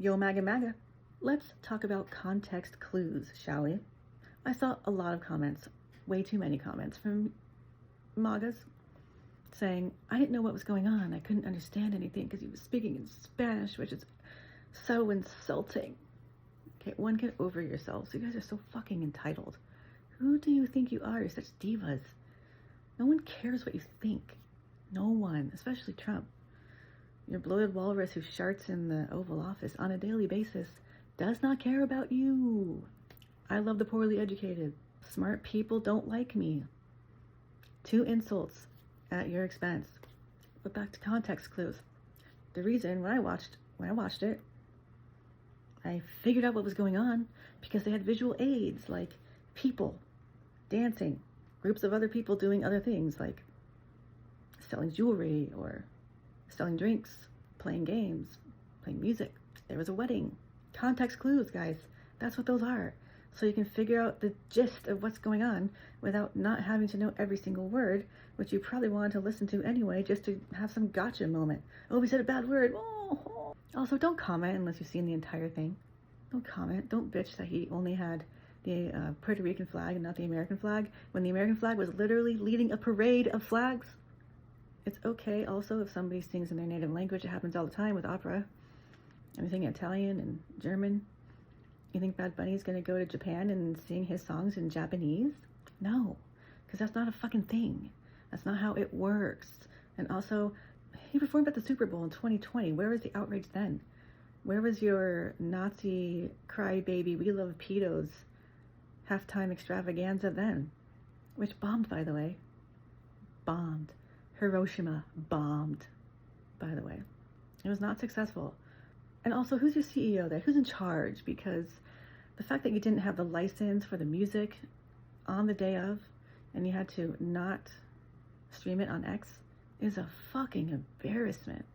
Yo, MAGA, MAGA. Let's talk about context clues, shall we? I saw a lot of comments, way too many comments from MAGAs saying, I didn't know what was going on. I couldn't understand anything because he was speaking in Spanish, which is so insulting. Okay, one, get over yourselves. You guys are so fucking entitled. Who do you think you are? You're such divas. No one cares what you think. No one, especially Trump. Your bloated walrus who sharts in the Oval Office on a daily basis does not care about you. I love the poorly educated. Smart people don't like me. 2 insults at your expense. But back to context clues. The reason when I watched it, I figured out what was going on because they had visual aids like people dancing, groups of other people doing other things like selling jewelry or selling drinks, playing games, playing music. There was a wedding. Context clues, guys. That's what those are. So you can figure out the gist of what's going on without not having to know every single word, which you probably wanted to listen to anyway, just to have some gotcha moment. Oh, we said a bad word. Oh. Also, don't comment unless you've seen the entire thing. Don't comment. Don't bitch that he only had the Puerto Rican flag and not the American flag, when the American flag was literally leading a parade of flags. It's okay also if somebody sings in their native language. It happens all the time with opera. Anything Italian and German. You think Bad Bunny's gonna go to Japan and sing his songs in Japanese? No, because that's not a fucking thing. That's not how it works. And also, he performed at the Super Bowl in 2020. Where was the outrage then? Where was your Nazi crybaby, we love pedos halftime extravaganza then? Which bombed, by the way. Bombed. Hiroshima bombed, by the way. It was not successful. And also, who's your CEO there? Who's in charge? Because the fact that you didn't have the license for the music on the day of, and you had to not stream it on X, is a fucking embarrassment.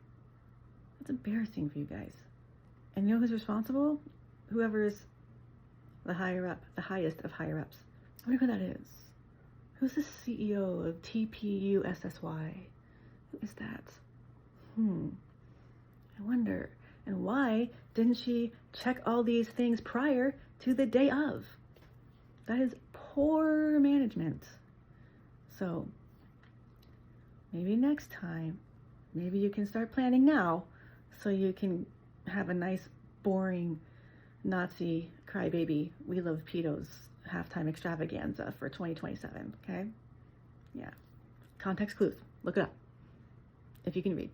That's embarrassing for you guys. And you know who's responsible? Whoever's the higher up, the highest of higher ups. I wonder who that is. Who's the CEO of TPUSSY? Who is that? I wonder. And why didn't she check all these things prior to the day of? That is poor management. So maybe next time, maybe you can start planning now so you can have a nice, boring Nazi crybaby, we love pedos halftime extravaganza for 2027, okay? Yeah. Context clues. Look it up if you can read.